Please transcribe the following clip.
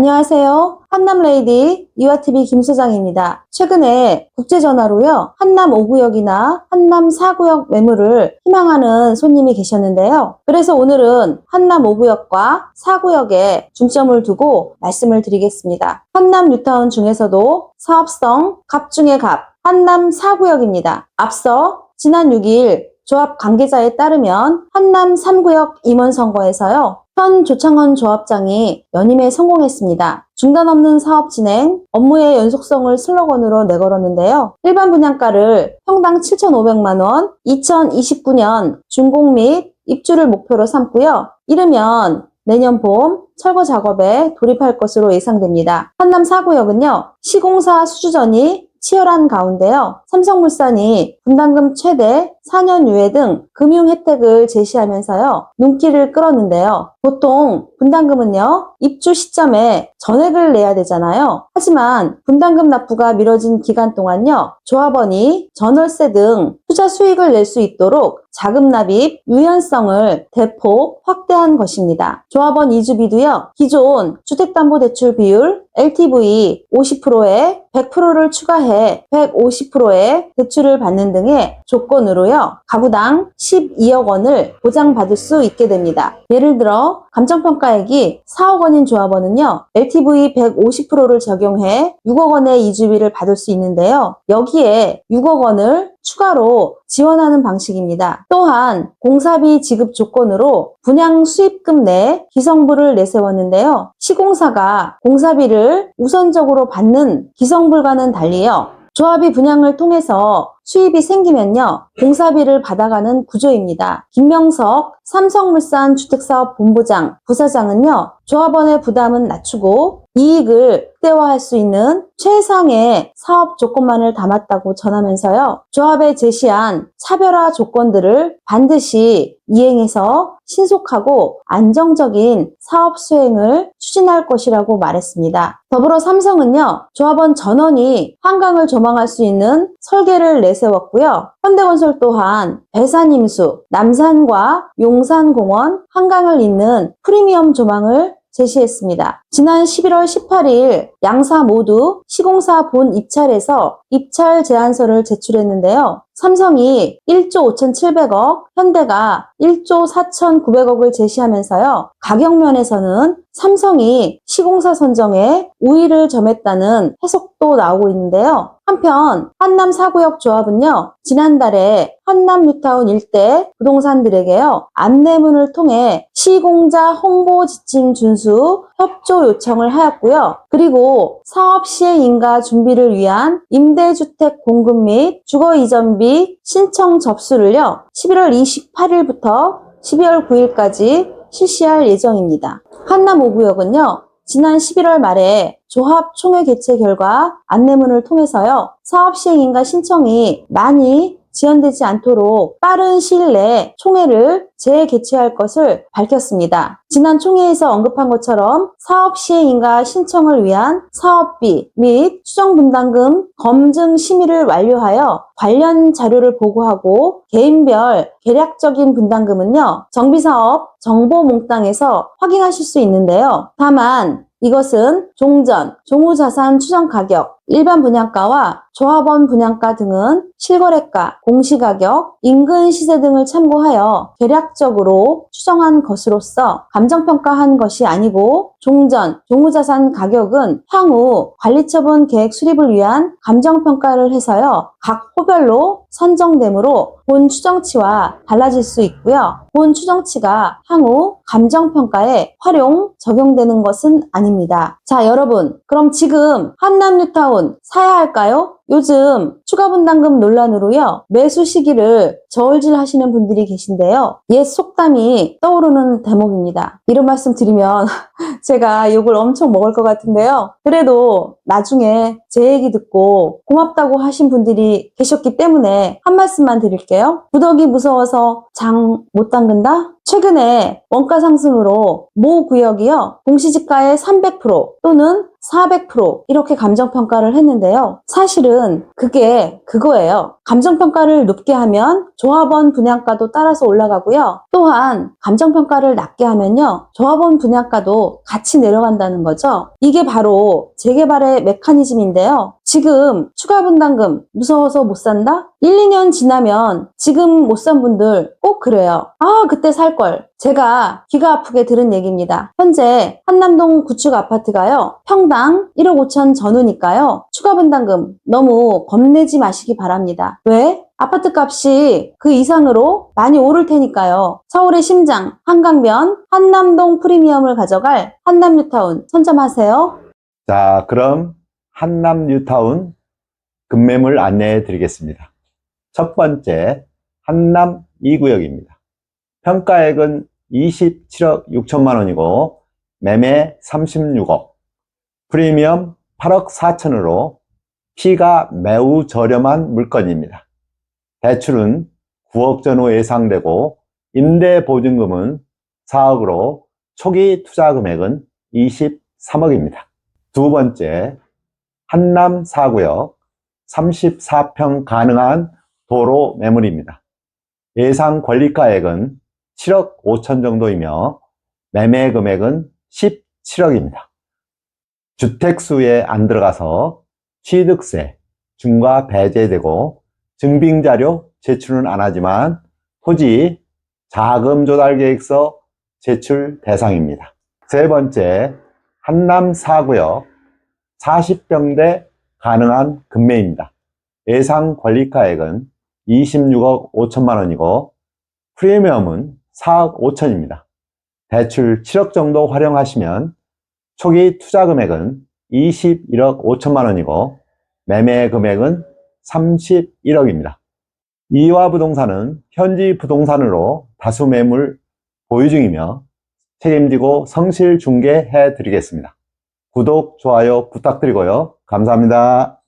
안녕하세요. 한남레이디 유아TV 김소장입니다. 최근에 국제전화로요, 한남 5구역이나 한남 4구역 매물을 희망하는 손님이 계셨는데요. 그래서 오늘은 한남 5구역과 4구역에 중점을 두고 말씀을 드리겠습니다. 한남 뉴타운 중에서도 사업성 갑 중의 갑, 한남 4구역입니다. 앞서 지난 6일 조합 관계자에 따르면 한남 3구역 임원선거에서요, 현 조창헌 조합장이 연임에 성공했습니다. 중단 없는 사업 진행, 업무의 연속성을 슬로건으로 내걸었는데요. 일반 분양가를 평당 7,500만 원, 2029년 준공 및 입주를 목표로 삼고요. 이르면 내년 봄 철거 작업에 돌입할 것으로 예상됩니다. 한남 4구역은요, 시공사 수주전이 치열한 가운데요. 삼성물산이 분담금 최대 4년 유예 등 금융 혜택을 제시하면서요. 눈길을 끌었는데요. 보통 분담금은요. 입주 시점에 전액을 내야 되잖아요. 하지만 분담금 납부가 미뤄진 기간 동안요. 조합원이 전월세 등 투자 수익을 낼 수 있도록 자금 납입 유연성을 대폭 확대한 것입니다. 조합원 이주비도요. 기존 주택담보대출 비율 LTV 50%에 100%를 추가해 150%의 대출을 받는 등의 조건으로요. 가구당 12억 원을 보장받을 수 있게 됩니다. 예를 들어 감정평가액이 4억 원인 조합원은요. LTV 150%를 적용해 6억 원의 이주비를 받을 수 있는데요. 여기에 6억 원을 추가로 지원하는 방식입니다. 또한 공사비 지급 조건으로 분양 수입금 내 기성부를 내세웠는데요. 시공사가 공사비를 우선적으로 받는 기성부과는 달리요. 조합이 분양을 통해서 수입이 생기면요. 공사비를 받아가는 구조입니다. 김명석 삼성물산 주택사업본부장 부사장은요. 조합원의 부담은 낮추고 이익을 극대화할 수 있는 최상의 사업 조건만을 담았다고 전하면서요. 조합에 제시한 차별화 조건들을 반드시 이행해서 신속하고 안정적인 사업 수행을 추진할 것이라고 말했습니다. 더불어 삼성은요. 조합원 전원이 한강을 조망할 수 있는 설계를 내세웠고요. 현대건설 또한 배산임수, 남산과 용산공원, 한강을 잇는 프리미엄 조망을 제시했습니다. 지난 11월 18일 양사 모두 시공사 본 입찰에서 입찰 제안서를 제출했는데요. 삼성이 1조 5,700억, 현대가 1조 4,900억을 제시하면서요. 가격 면에서는 삼성이 시공사 선정에 우위를 점했다는 해석도 나오고 있는데요. 한편 한남 4구역 조합은요. 지난달에 한남 뉴타운 일대 부동산들에게요. 안내문을 통해 시공자 홍보 지침 준수 협조 요청을 하였고요. 그리고 사업 시행 인가 준비를 위한 임대주택 공급 및 주거 이전비 신청 접수를요. 11월 28일부터 12월 9일까지 실시할 예정입니다. 한남 5구역은요. 지난 11월 말에 조합 총회 개최 결과 안내문을 통해서요. 사업 시행 인가 신청이 많이 지연되지 않도록 빠른 시일 내에 총회를 재개최할 것을 밝혔습니다. 지난 총회에서 언급한 것처럼 사업 시행인가 신청을 위한 사업비 및 추정분담금 검증 심의를 완료하여 관련 자료를 보고하고 개인별 계략적인 분담금은요. 정비사업 정보몽땅에서 확인하실 수 있는데요. 다만 이것은 종전, 종후자산 추정가격, 일반 분양가와 조합원 분양가 등은 실거래가, 공시가격, 인근 시세 등을 참고하여 계략적으로 추정한 것으로서 감정평가한 것이 아니고 종전, 종후자산 가격은 향후 관리처분 계획 수립을 위한 감정평가를 해서요. 각 호별로 선정되므로 본 추정치와 달라질 수 있고요. 본 추정치가 향후 감정평가에 적용되는 것은 아닙니다. 자, 여러분, 그럼 지금 한남 뉴타운 사야 할까요? 요즘 추가 분담금 논란으로요. 매수 시기를 저울질 하시는 분들이 계신데요. 옛 속담이 떠오르는 대목입니다. 이런 말씀 드리면 제가 욕을 엄청 먹을 것 같은데요. 그래도 나중에 제 얘기 듣고 고맙다고 하신 분들이 계셨기 때문에 한 말씀만 드릴게요. 구더기 무서워서 장 못 담근다? 최근에 원가 상승으로 모 구역이요. 공시지가의 300% 또는 400% 이렇게 감정평가를 했는데요. 사실은 사실은 그거예요. 감정평가를 높게 하면 조합원 분양가도 따라서 올라가고요. 또한 감정평가를 낮게 하면요, 조합원 분양가도 같이 내려간다는 거죠. 이게 바로 재개발의 메커니즘인데요. 지금 추가 분담금 무서워서 못 산다? 1, 2년 지나면 지금 못 산 분들 꼭 그래요. 아, 그때 살 걸. 제가 귀가 아프게 들은 얘기입니다. 현재 한남동 구축 아파트가요, 평당 1억 5천 전후니까요, 추가 분담금 너무 겁내지 마시기 바랍니다. 왜? 아파트 값이 그 이상으로 많이 오를 테니까요. 서울의 심장, 한강변, 한남동 프리미엄을 가져갈 한남뉴타운 선점하세요. 자, 그럼 한남뉴타운 급매물 안내해 드리겠습니다. 첫 번째, 한남 2구역입니다. 평가액은 27억 6천만 원이고 매매 36억, 프리미엄 8억 4천으로 피가 매우 저렴한 물건입니다. 대출은 9억 전후 예상되고 임대보증금은 4억으로 초기 투자 금액은 23억입니다. 두 번째, 한남 4구역 34평 가능한 도로 매물입니다. 예상 권리가액은 7억 5천 정도이며 매매 금액은 17억입니다. 주택수에 안 들어가서 취득세, 중과 배제되고 증빙자료 제출은 안 하지만 토지 자금 조달 계획서 제출 대상입니다. 세 번째, 한남 4구역 40평대 가능한 급매입니다. 예상 권리가액은 26억 5천만 원이고 프리미엄은 4억 5천입니다. 대출 7억 정도 활용하시면 초기 투자 금액은 21억 5천만 원이고 매매 금액은 31억입니다. 이화 부동산은 현지 부동산으로 다수 매물 보유 중이며 책임지고 성실 중개해 드리겠습니다. 구독, 좋아요 부탁드리고요. 감사합니다.